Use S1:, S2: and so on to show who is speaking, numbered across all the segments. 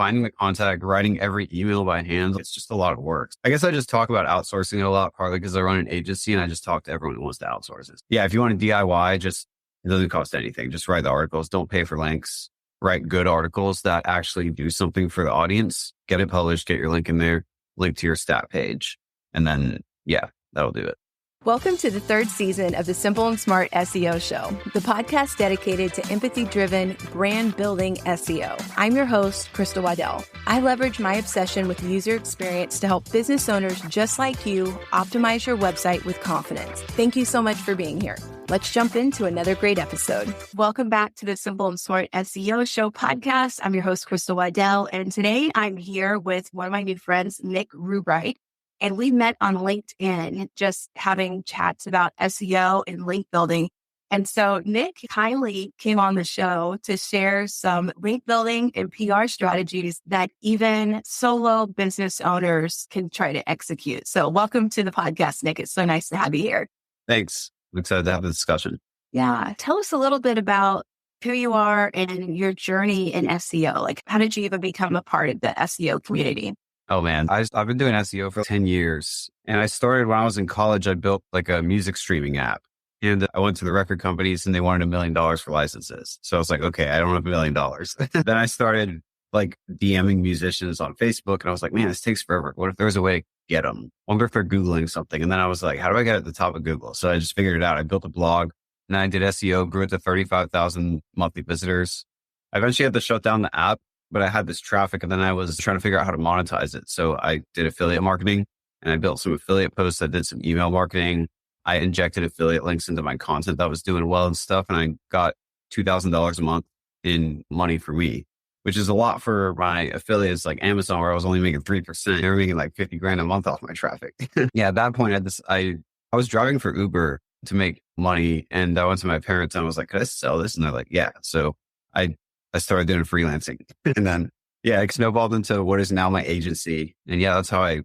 S1: finding the contact, writing every email by hand. It's just a lot of work. I guess I just talk about outsourcing it a lot, partly because I run an agency and I just talk to everyone who wants to outsource it. Yeah, if you want to DIY, it doesn't cost anything. Just write the articles. Don't pay for links. Write good articles that actually do something for the audience. Get it published, get your link in there, link to your stat page. And then, yeah, that'll do it.
S2: Welcome to the third season of the Simple and Smart SEO Show, the podcast dedicated to empathy-driven, brand-building SEO. I'm your host, Crystal Waddell. I leverage my obsession with user experience to help business owners just like you optimize your website with confidence. Thank you so much for being here. Let's jump into another great episode. Welcome back to the Simple and Smart SEO Show podcast. I'm your host, Crystal Waddell, and today I'm here with one of my new friends, Nick Rubright. And we met on LinkedIn, just having chats about SEO and link building. And so Nick kindly came on the show to share some link building and PR strategies that even solo business owners can try to execute. So welcome to the podcast, Nick. It's so nice to have you here.
S1: Thanks. I'm excited to have the discussion.
S2: Yeah. Tell us a little bit about who you are and your journey in SEO. Like, how did you even become a part of the SEO community?
S1: Oh man, I've been doing SEO for 10 years. And I started when I was in college. I built like a music streaming app. And I went to the record companies and they wanted $1 million for licenses. So I was like, okay, I don't have $1 million. Then I started like DMing musicians on Facebook. And I was like, man, this takes forever. What if there's a way to get them? I wonder if they're Googling something. And then I was like, how do I get at the top of Google? So I just figured it out. I built a blog and I did SEO, grew it to 35,000 monthly visitors. I eventually had to shut down the app, but I had this traffic and then I was trying to figure out how to monetize it. So I did affiliate marketing and I built some affiliate posts. I did some email marketing. I injected affiliate links into my content that was doing well and stuff. And I got $2,000 a month in money for me, which is a lot for my affiliates like Amazon, where I was only making 3%. They were making like 50 grand a month off my traffic. Yeah, at that point, I was driving for Uber to make money. And I went to my parents and I was like, could I sell this? And they're like, yeah. So I started doing freelancing and then, yeah, it snowballed into what is now my agency. And yeah, that's how I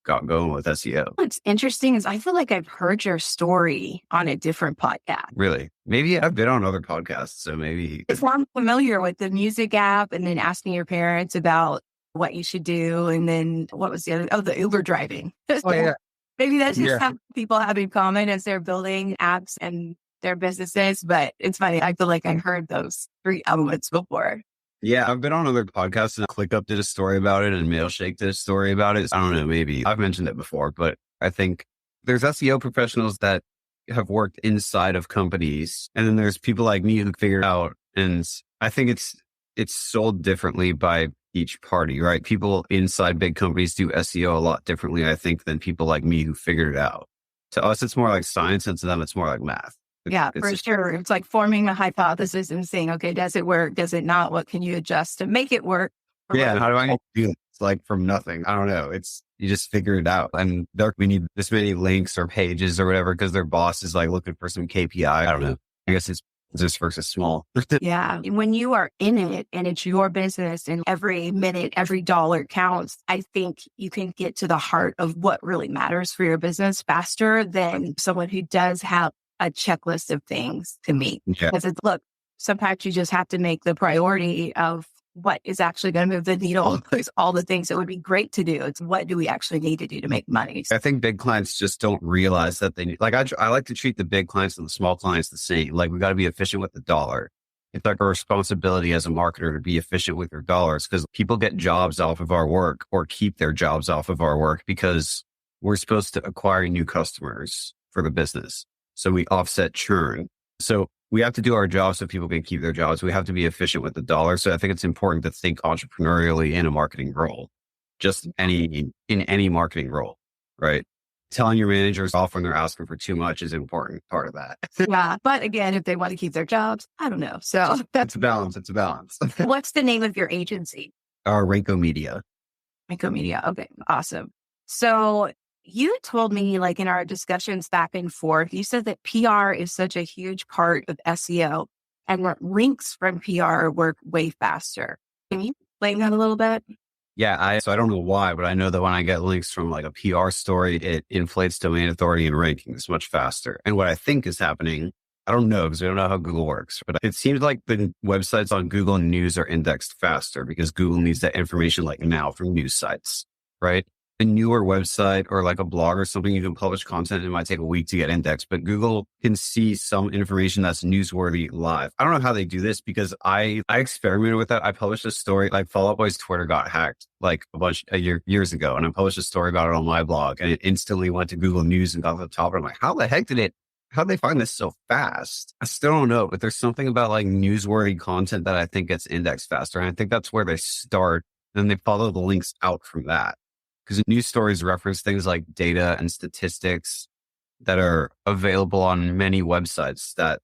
S1: got going with SEO.
S2: What's interesting is I feel like I've heard your story on a different podcast.
S1: Really? Maybe I've been on other podcasts. So maybe.
S2: It's more familiar with the music app and then asking your parents about what you should do. And then what was the other? Oh, the Uber driving.
S1: Oh, yeah.
S2: Maybe that's just how people have in common as they're building apps and their businesses, but it's funny. I feel like I've heard those three elements before.
S1: Yeah, I've been on other podcasts and ClickUp did a story about it and Mailshake did a story about it. I don't know, maybe I've mentioned it before, but I think there's SEO professionals that have worked inside of companies. And then there's people like me who figured out, and I think it's sold differently by each party, right? People inside big companies do SEO a lot differently, I think, than people like me who figured it out. To us, it's more like science, and to them, it's more like math.
S2: Yeah, for sure. It's like forming a hypothesis and saying, okay, does it work? Does it not? What can you adjust to make it work?
S1: Yeah. How do I do it? It's like from nothing. I don't know. You just figure it out. And we need this many links or pages or whatever, because their boss is like looking for some KPI. I don't know. I guess it's just versus small.
S2: Yeah. When you are in it and it's your business and every minute, every dollar counts, I think you can get to the heart of what really matters for your business faster than someone who does have a checklist of things to meet.
S1: Yeah.
S2: Because look, sometimes you just have to make the priority of what is actually going to move the needle. There's all the things that would be great to do. It's what do we actually need to do to make money?
S1: I think big clients just don't realize that they need, like, I like to treat the big clients and the small clients the same. Like, we got to be efficient with the dollar. It's like a responsibility as a marketer to be efficient with your dollars, because people get jobs off of our work or keep their jobs off of our work because we're supposed to acquire new customers for the business. So we offset churn. So we have to do our jobs so people can keep their jobs. We have to be efficient with the dollar. So I think it's important to think entrepreneurially in a marketing role, just in any marketing role, right? Telling your managers off when they're asking for too much is an important part of that.
S2: Yeah. But again, if they want to keep their jobs, I don't know. So
S1: that's a balance. It's a balance.
S2: What's the name of your agency?
S1: Rainco Media.
S2: Rainco Media. Okay. Awesome. So you told me, like, in our discussions back and forth, you said that PR is such a huge part of SEO and that links from PR work way faster. Can you explain that a little bit?
S1: Yeah, so I don't know why, but I know that when I get links from like a PR story, it inflates domain authority and rankings much faster. And what I think is happening I don't know because we don't know how Google works, but it seems like the websites on Google News are indexed faster because Google needs that information like now from news sites, right? A newer website or like a blog or something, you can publish content. It might take a week to get indexed, but Google can see some information that's newsworthy live. I don't know how they do this because I experimented with that. I published a story, like Fall Out Boy's Twitter got hacked like years ago. And I published a story about it on my blog and it instantly went to Google News and got to the top. And I'm like, how the heck how'd they find this so fast? I still don't know, but there's something about like newsworthy content that I think gets indexed faster. And I think that's where they start. Then they follow the links out from that. Because news stories reference things like data and statistics that are available on many websites that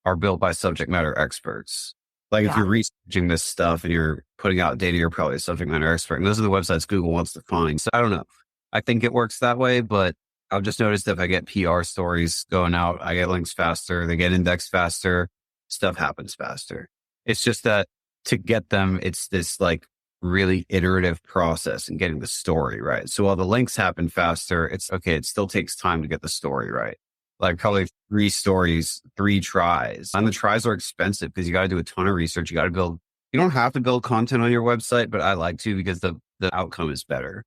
S1: are built by subject matter experts. Like if you're researching this stuff and you're putting out data, you're probably a subject matter expert. And those are the websites Google wants to find. So I don't know. I think it works that way, but I've just noticed if I get PR stories going out, I get links faster, they get indexed faster, stuff happens faster. It's just that to get them, it's this like really iterative process in getting the story right. So while the links happen faster, it's okay. It still takes time to get the story right. Like probably 3 stories, 3 tries. And the tries are expensive because you got to do a ton of research. You don't have to build content on your website, but I like to because the outcome is better.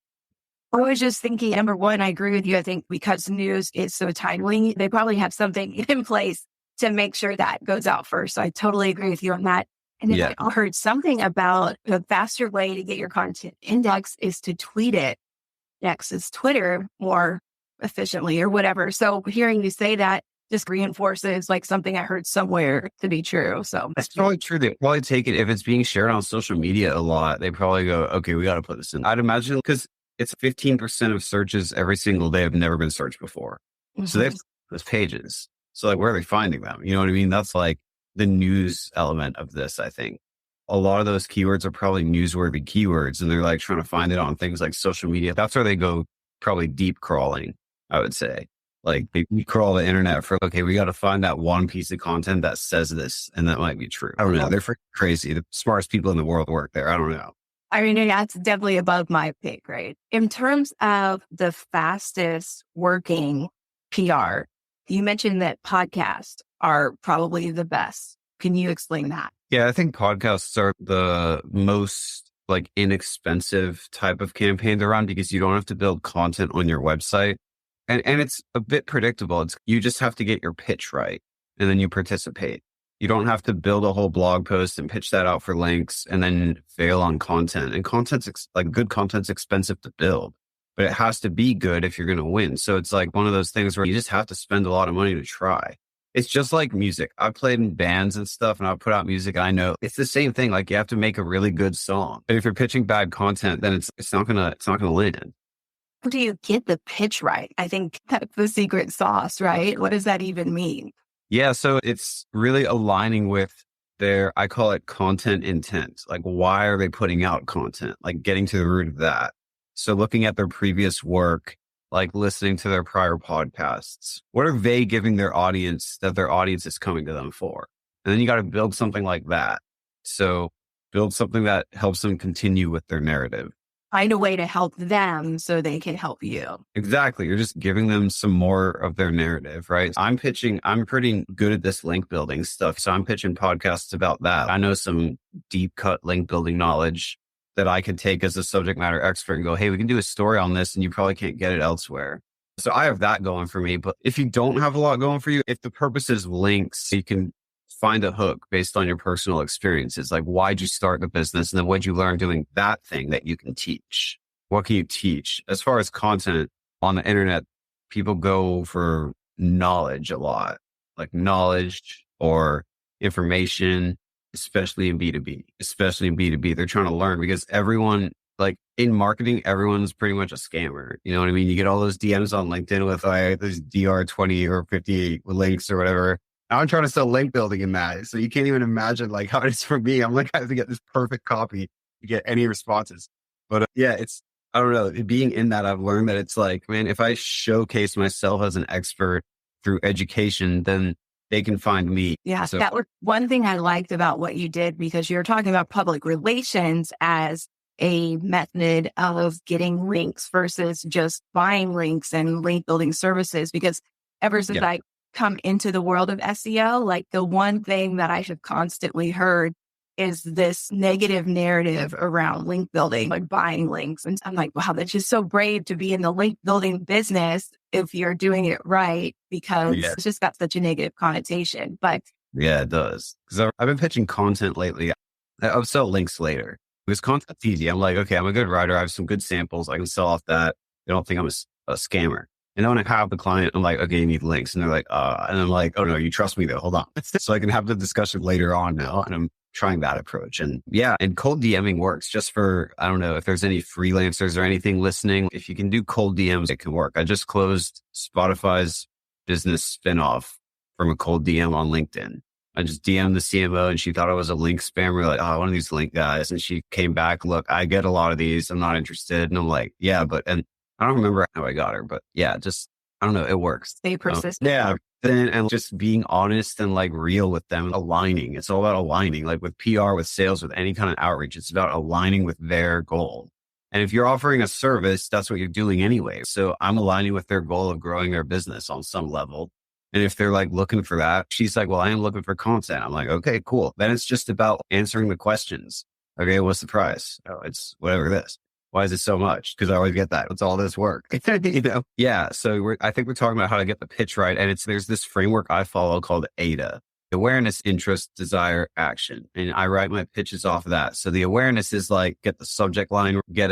S2: I was just thinking, number one, I agree with you. I think because news is so timely, they probably have something in place to make sure that goes out first. So I totally agree with you on that. And then I heard something about the faster way to get your content indexed is to tweet it next is Twitter more efficiently or whatever. So hearing you say that just reinforces like something I heard somewhere to be true. So
S1: that's probably true. They probably take it if it's being shared on social media a lot. They probably go, okay, we got to put this in. I'd imagine because it's 15% of searches every single day have never been searched before. Mm-hmm. So they have those pages. So like, where are they finding them? You know what I mean? That's like the news element of this, I think. A lot of those keywords are probably newsworthy keywords and they're like trying to find it on things like social media. That's where they go probably deep crawling, I would say. Like they crawl the internet for, okay, we got to find that one piece of content that says this and that might be true. I don't know. They're freaking crazy. The smartest people in the world work there. I don't know.
S2: I mean, that's definitely above my pay grade. In terms of the fastest working PR, you mentioned that podcasts are probably the best. Can you explain that?
S1: Yeah, I think podcasts are the most like inexpensive type of campaign to run because you don't have to build content on your website. And it's a bit predictable. You just have to get your pitch right and then you participate. You don't have to build a whole blog post and pitch that out for links and then fail on content. And good content's expensive to build, but it has to be good if you're going to win. So it's like one of those things where you just have to spend a lot of money to try. It's just like music. I've played in bands and stuff and I've put out music. I know it's the same thing. Like you have to make a really good song. But if you're pitching bad content, then it's not gonna land.
S2: How do you get the pitch right? I think that's the secret sauce, right? What does that even mean?
S1: Yeah. So it's really aligning with I call it content intent. Like why are they putting out content? Like getting to the root of that. So looking at their previous work, like listening to their prior podcasts. What are they giving their audience that their audience is coming to them for? And then you got to build something like that. So build something that helps them continue with their narrative.
S2: Find a way to help them so they can help you.
S1: Exactly. You're just giving them some more of their narrative, right? I'm pretty good at this link building stuff. So I'm pitching podcasts about that. I know some deep cut link building knowledge that I could take as a subject matter expert and go, hey, we can do a story on this and you probably can't get it elsewhere. So I have that going for me. But if you don't have a lot going for you, if the purpose is links, you can find a hook based on your personal experiences. Like, why'd you start the business? And then what'd you learn doing that thing that you can teach? What can you teach? As far as content on the internet, people go for knowledge a lot, like knowledge or information. Especially in B2B, they're trying to learn because everyone, like in marketing, everyone's pretty much a scammer. You know what I mean? You get all those DMs on LinkedIn with those DR 20 or 50 links or whatever. I'm trying to sell link building in that. So you can't even imagine like how it is for me. I'm like, I have to get this perfect copy to get any responses. But I don't know, being in that, I've learned that it's like, man, if I showcase myself as an expert through education, then they can find me.
S2: Yeah. So that was one thing I liked about what you did, because you're talking about public relations as a method of getting links versus just buying links and link building services. Because ever since I come into the world of SEO, like the one thing that I have constantly heard is this negative narrative around link building, like buying links. And I'm like, wow, that's just so brave to be in the link building business if you're doing it right, because it's just got such a negative connotation. But
S1: yeah, it does. Because I've been pitching content lately. I'll sell links later. Because content's easy. I'm like, okay, I'm a good writer. I have some good samples. I can sell off that. They don't think I'm a scammer. And then when I have the client, I'm like, okay, you need links. And they're like, and I'm like, oh no, you trust me though. Hold on. So I can have the discussion later on now. And I'm trying that approach. And yeah, and cold DMing works just for, I don't know if there's any freelancers or anything listening. If you can do cold DMs, it can work. I just closed Spotify's business spinoff from a cold DM on LinkedIn. I just DM'd the CMO and she thought I was a link spammer. Like, oh, one of these link guys. And she came back, look, I get a lot of these. I'm not interested. And I'm like, yeah, and I don't remember how I got her, but yeah, just, I don't know. It works.
S2: Stay persistent.
S1: Yeah. And just being honest and like real with them, aligning. It's all about aligning, like with PR, with sales, with any kind of outreach. It's about aligning with their goal. And if you're offering a service, that's what you're doing anyway. So I'm aligning with their goal of growing their business on some level. And if they're like looking for that, she's like, well, I am looking for content. I'm like, okay, cool. Then it's just about answering the questions. Okay, what's the price? Oh, it's whatever it is. Why is it so much? Because I always get that. It's all this work. Yeah. So I think we're talking about how to get the pitch right. And there's this framework I follow called ADA: awareness, interest, desire, action. And I write my pitches off of that. So the awareness is like, get the subject line, get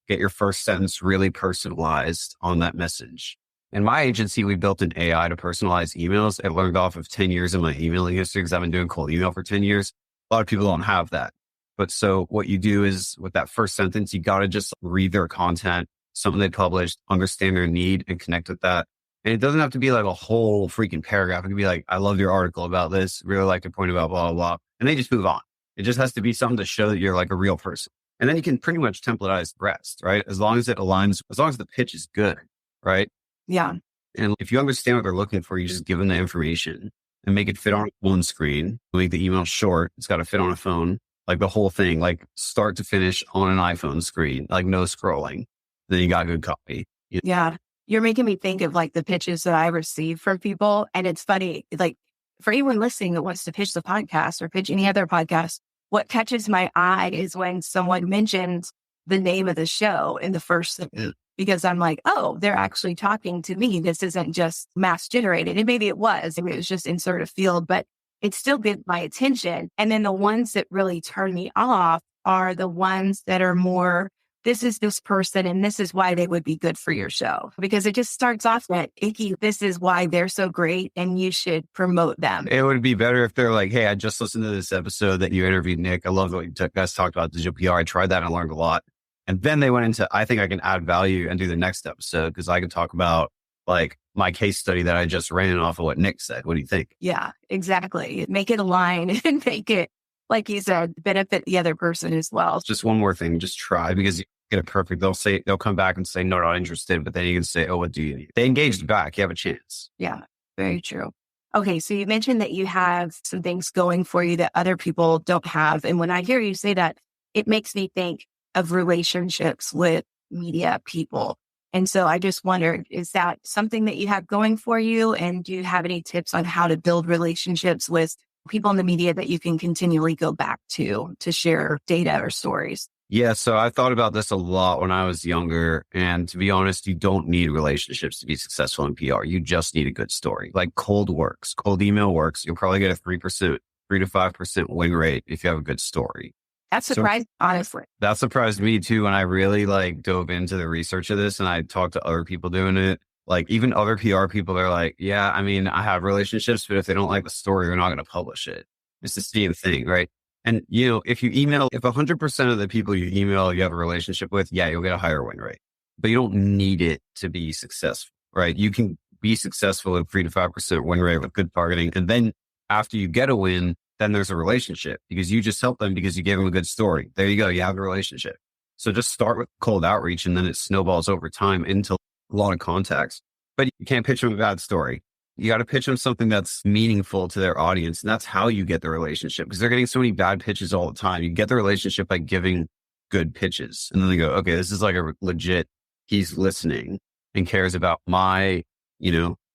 S1: your first sentence really personalized on that message. In my agency, we built an AI to personalize emails. I learned off of 10 years of my emailing history because I've been doing cold email for 10 years. A lot of people don't have that. But so what you do is with that first sentence, you got to just read their content, something they published, understand their need and connect with that. And it doesn't have to be like a whole freaking paragraph. It can be like, I loved your article about this. Really like your point about blah, blah, blah. And they just move on. It just has to be something to show that you're like a real person. And then you can pretty much templatize the rest, right? As long as it aligns, as long as the pitch is good, right?
S2: Yeah.
S1: And if you understand what they're looking for, you just give them the information and make it fit on one screen. Make the email short. It's got to fit on a phone, like the whole thing, like start to finish on an iPhone screen, like no scrolling. Then you got good copy.
S2: Yeah. You're making me think of like the pitches that I receive from people. And it's funny, like for anyone listening that wants to pitch the podcast or pitch any other podcast, what catches my eye is when someone mentions the name of the show in the first sentence. Because I'm like, oh, they're actually talking to me. This isn't just mass generated. And maybe it was just insert a field, but it still gets my attention. And then the ones that really turn me off are the ones that are more, this is this person and this is why they would be good for your show. Because it just starts off that icky, this is why they're so great and you should promote them.
S1: It would be better if they're like, hey, I just listened to this episode that you interviewed Nick. I love what you guys talked about digital PR. I tried that and I learned a lot. And then they went into, I think I can add value and do the next episode because I can talk about like my case study that I just ran off of what Nick said. What do you think?
S2: Yeah, exactly. Make it align and make it, like you said, benefit the other person as well.
S1: Just one more thing, just try because you get it perfect. They'll come back and say, no, not interested. But then you can say, oh, what do you need? They engaged back. You have a chance.
S2: Yeah, very true. Okay. So you mentioned that you have some things going for you that other people don't have. And when I hear you say that, it makes me think of relationships with media people. And so I just wondered, is that something that you have going for you? And do you have any tips on how to build relationships with people in the media that you can continually go back to share data or stories?
S1: Yeah. So I thought about this a lot when I was younger. And to be honest, you don't need relationships to be successful in PR. You just need a good story. Like cold works, cold email works. You'll probably get a 3 to 5% win rate if you have a good story.
S2: That surprised, honestly.
S1: That surprised me too. When I really like dove into the research of this and I talked to other people doing it, like even other PR people, they're like, yeah, I mean, I have relationships, but if they don't like the story, they're not going to publish it. It's the same thing, right? And if 100% of the people you email, you have a relationship with, yeah, you'll get a higher win rate, but you don't need it to be successful, right? You can be successful at 3 to 5% win rate with good targeting. And then after you get a win, then there's a relationship because you just helped them because you gave them a good story. There you go. You have a relationship. So just start with cold outreach and then it snowballs over time into a lot of contacts, but you can't pitch them a bad story. You got to pitch them something that's meaningful to their audience. And that's how you get the relationship because they're getting so many bad pitches all the time. You get the relationship by giving good pitches. And then they go, okay, this is like a legit, he's listening and cares about my,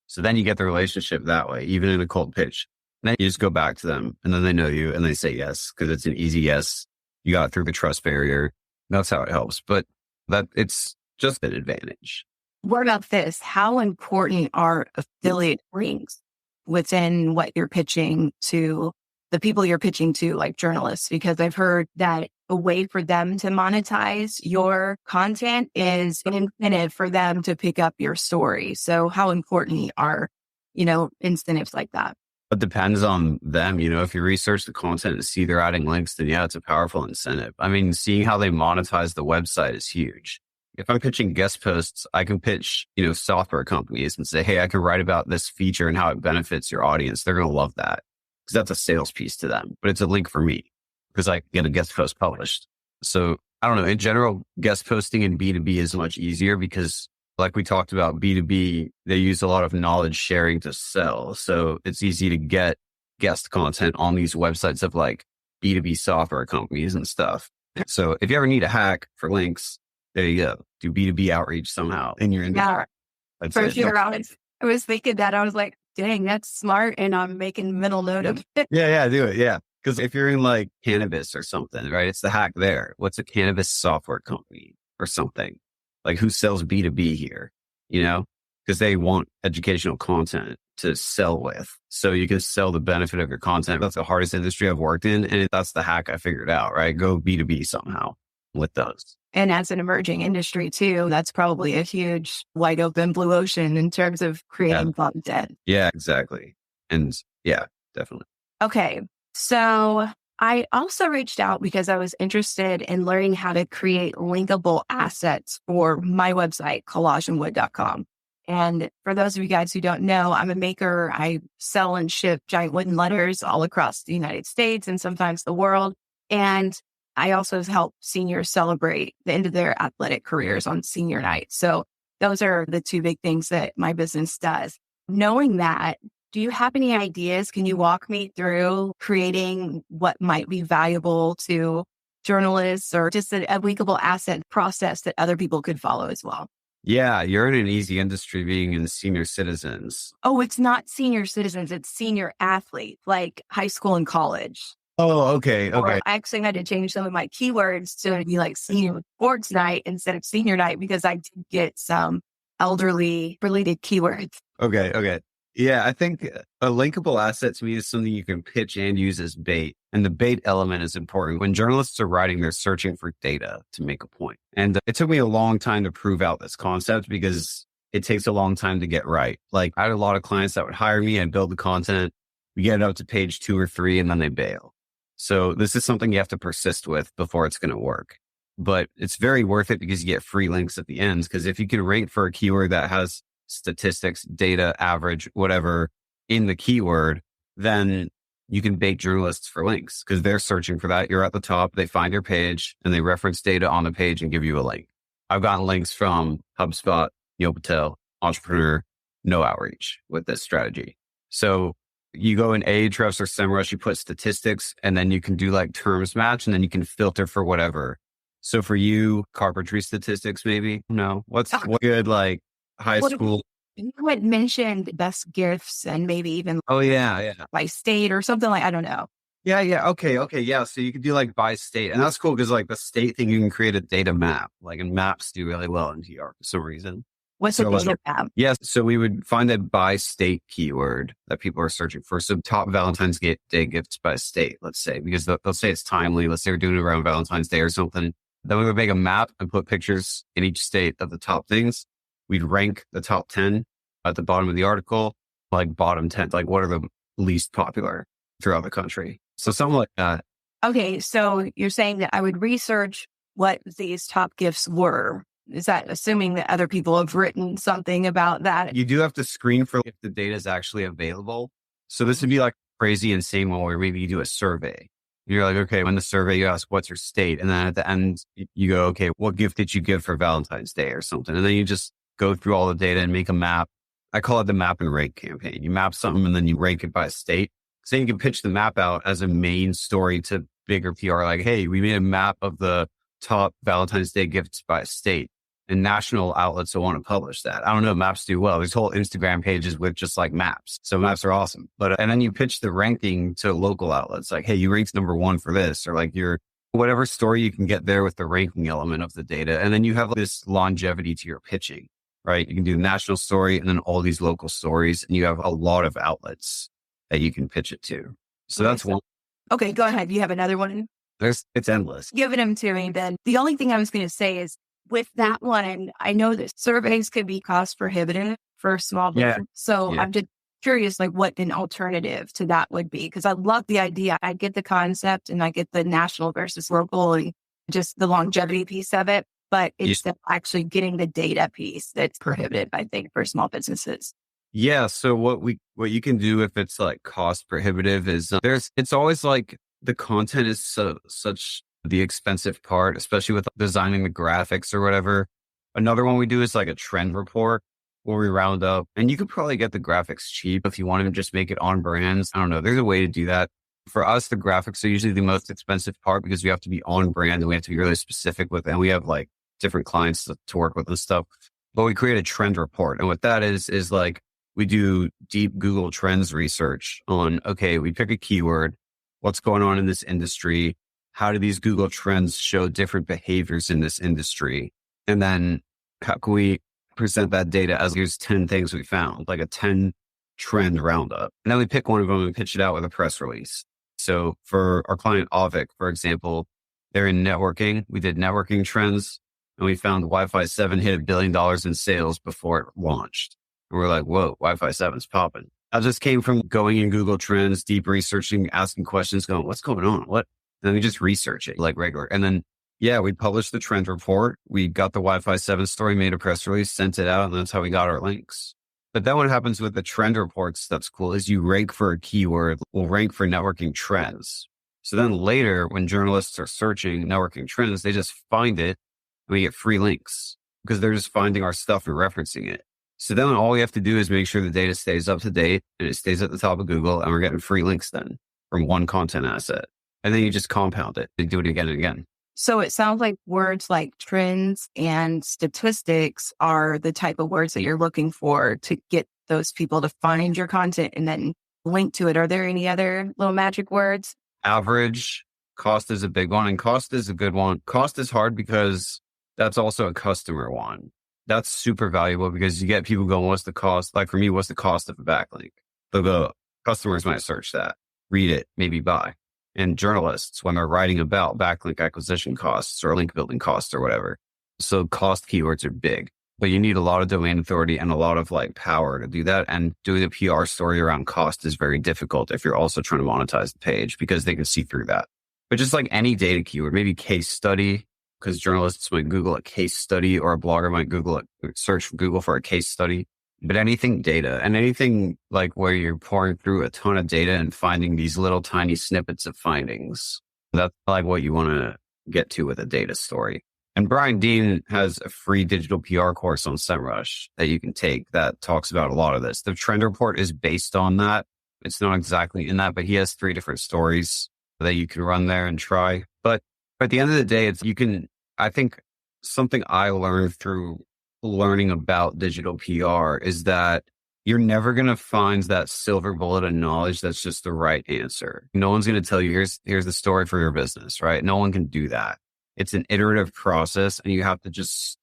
S1: So then you get the relationship that way, even in a cold pitch. And then you just go back to them and then they know you and they say yes, because it's an easy yes. You got through the trust barrier. That's how it helps. But that it's just an advantage.
S2: What about this? How important are affiliate links within what you're pitching to the people you're pitching to, like journalists? Because I've heard that a way for them to monetize your content is an incentive for them to pick up your story. So how important are, incentives like that?
S1: It depends on them. If you research the content and see they're adding links, then yeah, it's a powerful incentive. I mean, seeing how they monetize the website is huge. If I'm pitching guest posts, I can pitch, software companies and say, hey, I can write about this feature and how it benefits your audience. They're going to love that because that's a sales piece to them, but it's a link for me because I get a guest post published. So I don't know. In general, guest posting in B2B is much easier because like we talked about B2B, they use a lot of knowledge sharing to sell. So it's easy to get guest content on these websites of like B2B software companies and stuff. So if you ever need a hack for links, there you go. Do B2B outreach somehow in your industry.
S2: Yeah, for sure. I was thinking that. I was like, dang, that's smart. And I'm making mental note of it.
S1: Yeah, do it. Yeah. Because if you're in like cannabis or something, right? It's the hack there. What's a cannabis software company or something? Like who sells B2B here? Because they want educational content to sell with. So you can sell the benefit of your content. That's the hardest industry I've worked in. And that's the hack I figured out, right? Go B2B somehow with those.
S2: And as an emerging industry too, that's probably a huge wide open blue ocean in terms of creating content.
S1: Yeah, exactly. And yeah, definitely.
S2: Okay. So I also reached out because I was interested in learning how to create linkable assets for my website, collageandwood.com. And for those of you guys who don't know, I'm a maker. I sell and ship giant wooden letters all across the United States and sometimes the world. And I also help seniors celebrate the end of their athletic careers on senior night. So those are the two big things that my business does. Knowing that, do you have any ideas? Can you walk me through creating what might be valuable to journalists or just a linkable asset process that other people could follow as well?
S1: Yeah, you're in an easy industry being in senior citizens.
S2: Oh, it's not senior citizens. It's senior athletes, like high school and college.
S1: Oh, okay.
S2: Or I actually had to change some of my keywords to be like senior sports night instead of senior night because I did get some elderly related keywords.
S1: Okay. Yeah, I think a linkable asset to me is something you can pitch and use as bait. And the bait element is important. When journalists are writing, they're searching for data to make a point. And it took me a long time to prove out this concept because it takes a long time to get right. Like I had a lot of clients that would hire me and build the content. We get it up to page 2 or 3 and then they bail. So this is something you have to persist with before it's going to work. But it's very worth it because you get free links at the end. Because if you can rank for a keyword that has statistics, data, average, whatever in the keyword, then you can bait journalists for links because they're searching for that. You're at the top, they find your page and they reference data on the page and give you a link. I've gotten links from HubSpot, Neil Patel, Entrepreneur, no outreach with this strategy. So you go in Ahrefs or SEMrush, you put statistics, and then you can do like terms match, and then you can filter for whatever. So for you, carpentry statistics, maybe? No. What's good like high school?
S2: You had mentioned best gifts and maybe even by state or something like, I don't know.
S1: Yeah. Okay. Yeah. So you could do like by state, and that's cool because like the state thing, you can create a data map. Like, and maps do really well in TR for some reason.
S2: What's a data map?
S1: Yes. So we would find a by state keyword that people are searching for. So top Valentine's Day gifts by state, let's say, because they'll say it's timely. Let's say we're doing it around Valentine's Day or something. Then we would make a map and put pictures in each state of the top things. We'd rank the top 10 at the bottom of the article, like bottom 10, like what are the least popular throughout the country. So something like that.
S2: Okay. So you're saying that I would research what these top gifts were. Is that assuming that other people have written something about that?
S1: You do have to screen for if the data is actually available. So this would be like crazy insane one where maybe you do a survey. You're like, okay, when the survey, you ask, what's your state? And then at the end, you go, okay, what gift did you give for Valentine's Day or something? And then you just go through all the data and make a map. I call it the map and rank campaign. You map something and then you rank it by state. So you can pitch the map out as a main story to bigger PR, like, hey, we made a map of the top Valentine's Day gifts by state. and national outlets will want to publish that. I don't know if maps do well. There's whole Instagram pages with just like maps. So maps are awesome. But, and then you pitch the ranking to local outlets like, hey, you ranked number one for this, or like your whatever story you can get there with the ranking element of the data. And then you have this longevity to your pitching, right? You can do the national story and then all these local stories, and you have a lot of outlets that you can pitch it to. So that's one.
S2: Okay, go ahead. You have another one?
S1: It's endless.
S2: Giving them to me, Ben. The only thing I was going to say is with that one, I know that surveys could be cost prohibitive for small business. So I'm just curious, like what an alternative to that would be. Because I love the idea. I get the concept and I get the national versus local and just the longevity piece of it. But it's actually getting the data piece that's prohibited, I think, for small businesses.
S1: Yeah. So what you can do if it's like cost prohibitive is it's always like the content is such the expensive part, especially with designing the graphics or whatever. Another one we do is like a trend report where we round up, and you could probably get the graphics cheap if you want to just make it on brands. I don't know. There's a way to do that. For us, the graphics are usually the most expensive part because we have to be on brand and we have to be really specific with it. And we have like different clients to work with and stuff. But we create a trend report. And what that is like, we do deep Google Trends research on, okay, we pick a keyword, what's going on in this industry, how do these Google Trends show different behaviors in this industry? And then how can we present that data as here's 10 things we found, like a 10 trend roundup. And then we pick one of them and pitch it out with a press release. So for our client Avik, for example, they're in networking. We did networking trends and we found Wi-Fi 7 hit $1 billion in sales before it launched. And we're like, whoa, Wi-Fi 7's popping. I just came from going in Google Trends, deep researching, asking questions, going, what's going on? What? Then we just research it like regular. And then, we published the trend report. We got the Wi-Fi 7 story, made a press release, sent it out, and that's how we got our links. But then what happens with the trend reports that's cool is you rank for a keyword, will rank for networking trends. So then later when journalists are searching networking trends, they just find it and we get free links because they're just finding our stuff and referencing it. So then all we have to do is make sure the data stays up to date and it stays at the top of Google, and we're getting free links then from one content asset. And then you just compound it and do it again and again.
S2: So it sounds like words like trends and statistics are the type of words that you're looking for to get those people to find your content and then link to it. Are there any other little magic words?
S1: Average. Cost is a big one, and cost is a good one. Cost is hard because that's also a customer one. That's super valuable because you get people going, what's the cost? Like for me, what's the cost of a backlink? The customers might search that, read it, maybe buy. And journalists, when they're writing about backlink acquisition costs or link building costs or whatever. So cost keywords are big, but you need a lot of domain authority and a lot of like power to do that. And doing a PR story around cost is very difficult if you're also trying to monetize the page because they can see through that. But just like any data keyword, maybe case study, because journalists might Google a case study or a blogger might search Google for a case study. But anything data and anything like where you're pouring through a ton of data and finding these little tiny snippets of findings, that's like what you want to get to with a data story. And Brian Dean has a free digital PR course on SEMrush that you can take that talks about a lot of this. The trend report is based on that. It's not exactly in that, but he has 3 different stories that you can run there and try. But at the end of the day, I think something I learned through learning about digital PR is that you're never going to find that silver bullet of knowledge that's just the right answer. No one's going to tell you, here's the story for your business, right? No one can do that. It's an iterative process and you have to just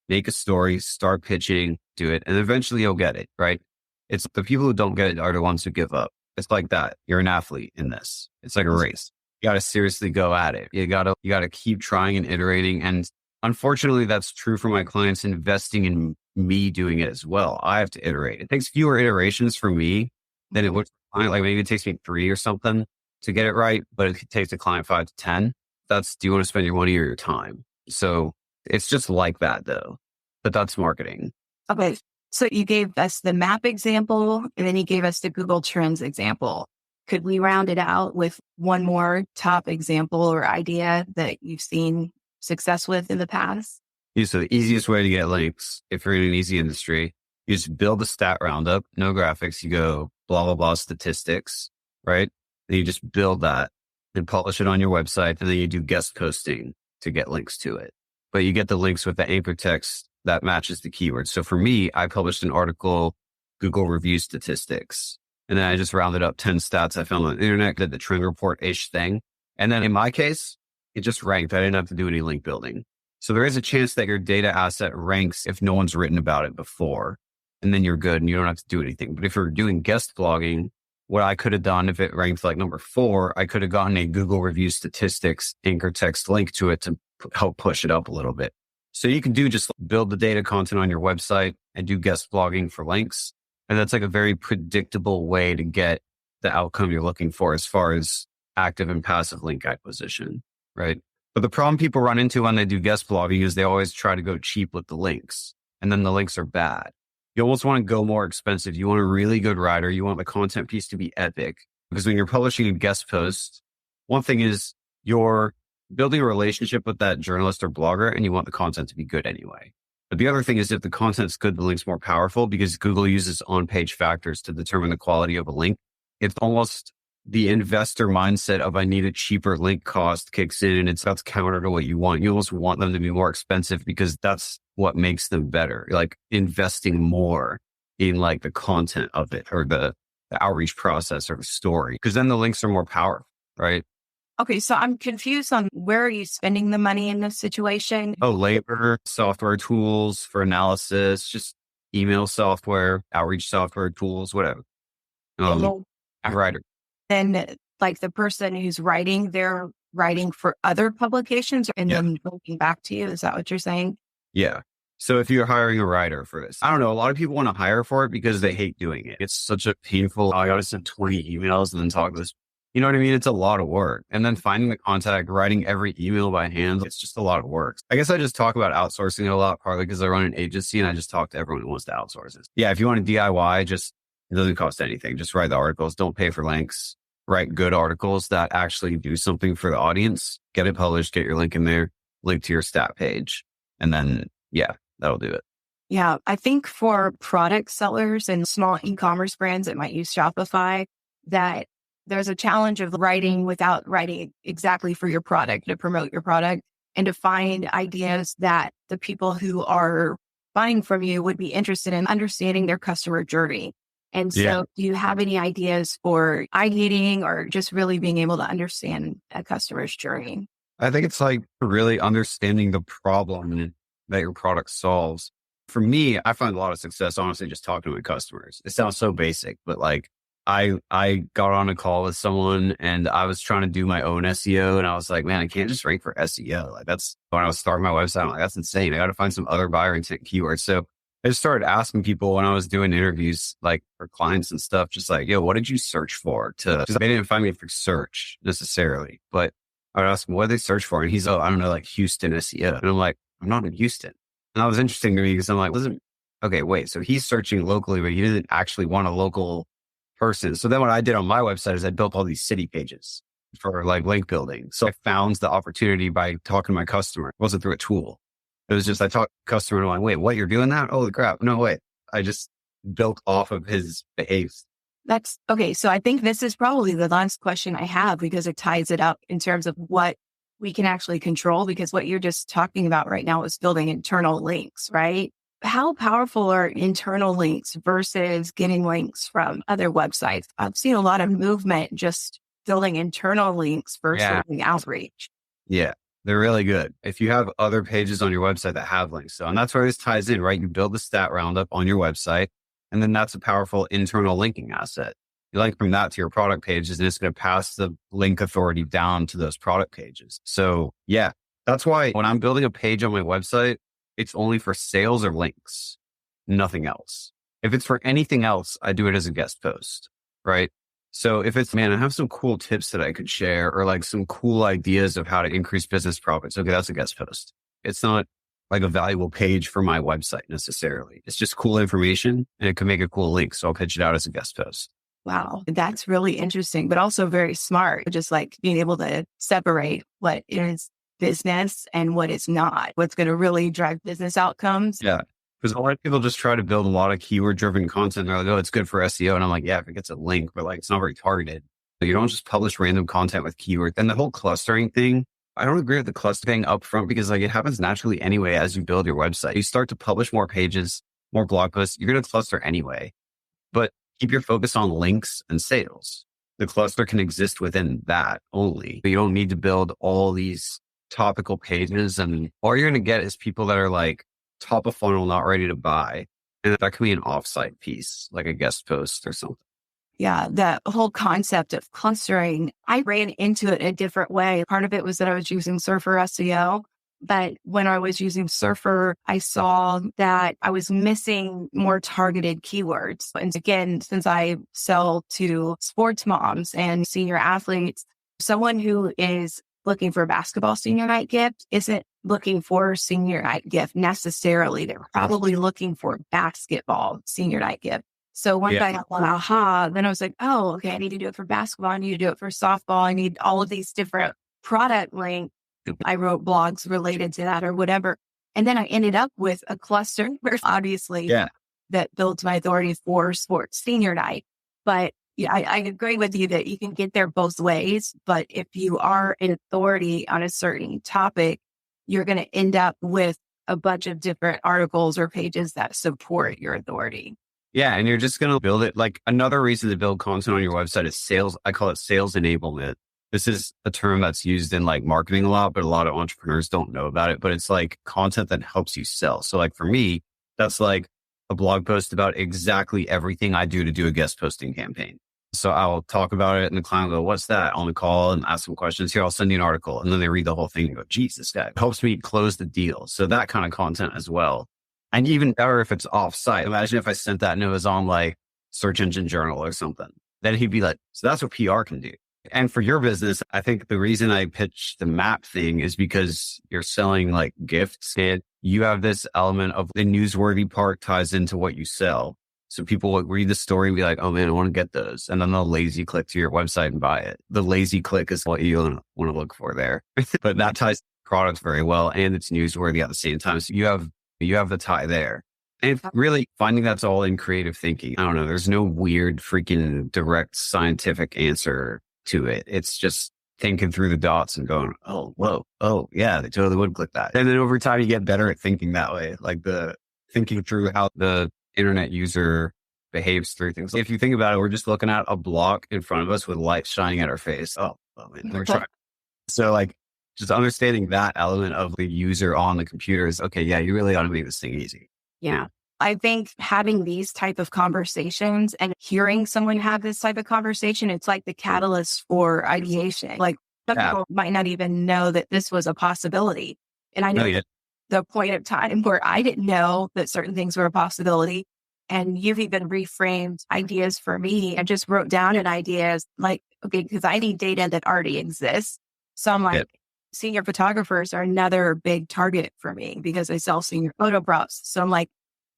S1: make a story, start pitching, do it, and eventually you'll get it, right? It's the people who don't get it are the ones who give up. It's like that. You're an athlete in this. It's like a race. You got to seriously go at it. You got to keep trying and iterating. And unfortunately, that's true for my clients investing in me doing it as well. I have to iterate. It takes fewer iterations for me than it would for a client. Like maybe it takes me 3 or something to get it right, but it takes a client 5 to 10. Do you want to spend your money or your time? So it's just like that though, but that's marketing.
S2: Okay. So you gave us the map example and then you gave us the Google Trends example. Could we round it out with one more top example or idea that you've seen success with in the past?
S1: So the easiest way to get links, if you're in an easy industry, you just build a stat roundup, no graphics. You go blah, blah, blah statistics, right? And you just build that and publish it on your website. And then you do guest posting to get links to it. but you get the links with the anchor text that matches the keyword. So for me, I published an article, Google review statistics, and then I just rounded up 10 stats I found on the internet, did the trend report-ish thing. And then in my case, it just ranked. I didn't have to do any link building. So there is a chance that your data asset ranks if no one's written about it before, and then you're good and you don't have to do anything. But if you're doing guest blogging, what I could have done if it ranked like number 4, I could have gotten a Google review statistics anchor text link to it to help push it up a little bit. So you can do just build the data content on your website and do guest blogging for links. And that's like a very predictable way to get the outcome you're looking for as far as active and passive link acquisition, right? But the problem people run into when they do guest blogging is they always try to go cheap with the links, and then the links are bad. You almost want to go more expensive. You want a really good writer. You want the content piece to be epic, because when you're publishing a guest post, one thing is you're building a relationship with that journalist or blogger, and you want the content to be good anyway. But the other thing is if the content's good, the link's more powerful, because Google uses on-page factors to determine the quality of a link. It's almost the investor mindset of I need a cheaper link cost kicks in, and that's counter to what you want. You almost want them to be more expensive because that's what makes them better. Like investing more in like the content of it or the outreach process or the story, because then the links are more powerful, right?
S2: Okay, so I'm confused on where are you spending the money in this situation?
S1: Oh, labor, software tools for analysis, just email software, outreach software tools, whatever. Writer.
S2: Then like the person who's writing, they're writing for other publications and then linking back to you. Is that what you're saying?
S1: Yeah. So if you're hiring a writer for this, I don't know, a lot of people want to hire for it because they hate doing it. It's such a painful, I got to send 20 emails and then talk to this. You know what I mean? It's a lot of work. And then finding the contact, writing every email by hand, it's just a lot of work. I guess I just talk about outsourcing it a lot, partly because I run an agency and I just talk to everyone who wants to outsource it. Yeah, if you want to DIY, it doesn't cost anything. Just write the articles. Don't pay for links. Write good articles that actually do something for the audience. Get it published, get your link in there, link to your stat page. And then, yeah, that'll do it.
S2: Yeah, I think for product sellers and small e-commerce brands that might use Shopify, that there's a challenge of writing without writing exactly for your product, to promote your product and to find ideas that the people who are buying from you would be interested in understanding their customer journey. And so do you have any ideas for ideating or just really being able to understand a customer's journey?
S1: I think it's like really understanding the problem that your product solves. For me, I find a lot of success, honestly, just talking to my customers. It sounds so basic, but like I got on a call with someone and I was trying to do my own SEO and I was like, man, I can't just rank for SEO. Like that's when I was starting my website. I'm like, that's insane. I got to find some other buyer intent keywords. So I just started asking people when I was doing interviews, like for clients and stuff, just like, yo, what did you search for? Because they didn't find me for search necessarily, but I would ask them, what did they search for? And he's, I don't know, like Houston SEO. And I'm like, I'm not in Houston. And that was interesting to me because I'm like, listen, okay, wait. So he's searching locally, but he didn't actually want a local person. So then what I did on my website is I built all these city pages for like link building. So I found the opportunity by talking to my customer. It wasn't through a tool. It was just, I talked to the customer and I'm like, wait, what? You're doing that? Holy crap. No, wait. I just built off of his behaviors.
S2: That's okay. So I think this is probably the last question I have because it ties it up in terms of what we can actually control, because what you're just talking about right now is building internal links, right? How powerful are internal links versus getting links from other websites? I've seen a lot of movement just building internal links versus outreach.
S1: Yeah, they're really good. If you have other pages on your website that have links. So, and that's where this ties in, right? You build the stat roundup on your website, and then that's a powerful internal linking asset. You link from that to your product pages, and it's going to pass the link authority down to those product pages. So yeah, that's why when I'm building a page on my website, it's only for sales or links, nothing else. If it's for anything else, I do it as a guest post, right? So if it's, man, I have some cool tips that I could share or like some cool ideas of how to increase business profits. Okay, that's a guest post. It's not like a valuable page for my website necessarily. It's just cool information and it can make a cool link. So I'll pitch it out as a guest post.
S2: Wow. That's really interesting, but also very smart. Just like being able to separate what is business and what is not, what's going to really drive business outcomes.
S1: Yeah. Because a lot of people just try to build a lot of keyword driven content. They're like, oh, it's good for SEO. And I'm like, yeah, if it gets a link, but like, it's not very targeted. So you don't just publish random content with keywords. And the whole clustering thing, I don't agree with the cluster thing up front because like it happens naturally anyway as you build your website. You start to publish more pages, more blog posts, you're going to cluster anyway. But keep your focus on links and sales. The cluster can exist within that only. You don't need to build all these topical pages, and all you're going to get is people that are like top of funnel, not ready to buy. And that could be an offsite piece, like a guest post or something.
S2: Yeah, that whole concept of clustering, I ran into it a different way. Part of it was that I was using Surfer SEO. But when I was using Surfer, I saw that I was missing more targeted keywords. And again, since I sell to sports moms and senior athletes, someone who is looking for a basketball senior night gift isn't looking for senior night gift necessarily. They're probably looking for basketball senior night gift. So once I got one aha, then I was like, oh, okay, I need to do it for basketball. I need to do it for softball. I need all of these different product links. I wrote blogs related to that or whatever. And then I ended up with a cluster, obviously, that builds my authority for sports senior night. But yeah, I agree with you that you can get there both ways. But if you are an authority on a certain topic, you're going to end up with a bunch of different articles or pages that support your authority.
S1: Yeah. And you're just going to build it. Like another reason to build content on your website is sales. I call it sales enablement. This is a term that's used in like marketing a lot, but a lot of entrepreneurs don't know about it, but it's like content that helps you sell. So like for me, that's like a blog post about exactly everything I do to do a guest posting campaign. So I'll talk about it and the client will go, what's that? On the call and ask some questions. Here, I'll send you an article. And then they read the whole thing and go, geez, this guy helps me close the deal. So that kind of content as well. And even better if it's off-site. Imagine if I sent that and it was on like Search Engine Journal or something. Then he'd be like, so that's what PR can do. And for your business, I think the reason I pitched the map thing is because you're selling like gifts and you have this element of the newsworthy part ties into what you sell. So people will read the story and be like, oh man, I want to get those. And then they'll lazy click to your website and buy it. The lazy click is what you want to look for there. But that ties to the product very well. And it's newsworthy at the same time. So you have the tie there. And really finding that's all in creative thinking. I don't know. There's no weird freaking direct scientific answer to it. It's just thinking through the dots and going, oh, whoa, oh yeah, they totally would click that. And then over time you get better at thinking that way, like the thinking through how the internet user behaves through things. If you think about it, we're just looking at a block in front of us with light shining at our face. Oh man, we're trying. So like just understanding that element of the user on the computer is okay. Yeah, you really ought to make this thing easy.
S2: Yeah. I think having these type of conversations and hearing someone have this type of conversation, it's like the catalyst for ideation. Like some people might not even know that this was a possibility. And I know the point of time where I didn't know that certain things were a possibility. And you've even reframed ideas for me. I just wrote down an idea as like, okay, because I need data that already exists. So I'm like, senior photographers are another big target for me because I sell senior photo props. So I'm like,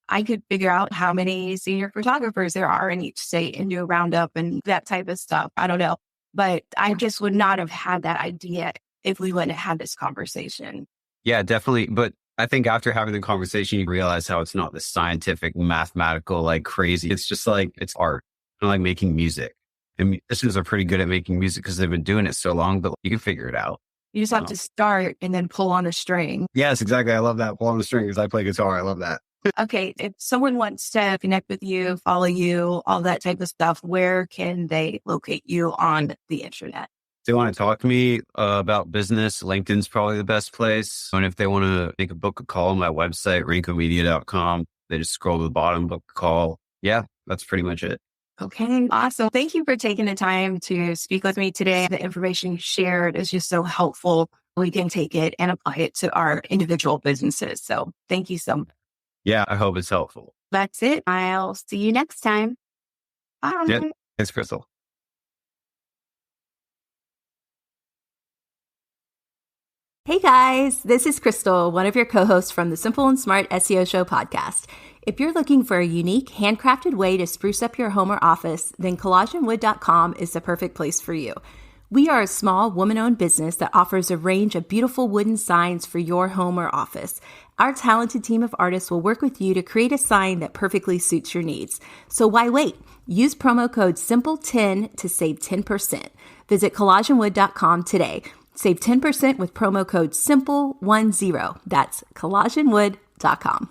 S2: I could figure out how many senior photographers there are in each state and do a roundup and that type of stuff. I don't know. But I just would not have had that idea if we wouldn't have had this conversation.
S1: Yeah, definitely. But I think after having the conversation, you realize how it's not this scientific, mathematical, like crazy. It's just like, it's art. Kind of like making music. And musicians are pretty good at making music because they've been doing it so long, but you can figure it out.
S2: You just have to start and then pull on a string.
S1: Yes, exactly. I love that. Pull on the string because I play guitar. I love that.
S2: Okay. If someone wants to connect with you, follow you, all that type of stuff, where can they locate you on the internet?
S1: If they want to talk to me about business, LinkedIn's probably the best place. And if they want to make a book a call on my website, raincomedia.com, they just scroll to the bottom, book a call. Yeah, that's pretty much it.
S2: Okay, awesome. Thank you for taking the time to speak with me today. The information you shared is just so helpful. We can take it and apply it to our individual businesses. So thank you so much.
S1: Yeah, I hope it's helpful.
S2: That's it. I'll see you next time. Bye.
S1: Yeah. Thanks, Crystal.
S3: Hey guys, this is Crystal, one of your co-hosts from the Simple and Smart SEO Show podcast. If you're looking for a unique, handcrafted way to spruce up your home or office, then collagenwood.com is the perfect place for you. We are a small, woman-owned business that offers a range of beautiful wooden signs for your home or office. Our talented team of artists will work with you to create a sign that perfectly suits your needs. So why wait? Use promo code SIMPLE10 to save 10%. Visit collagenwood.com today. Save 10% with promo code SIMPLE10. That's collagenwood.com.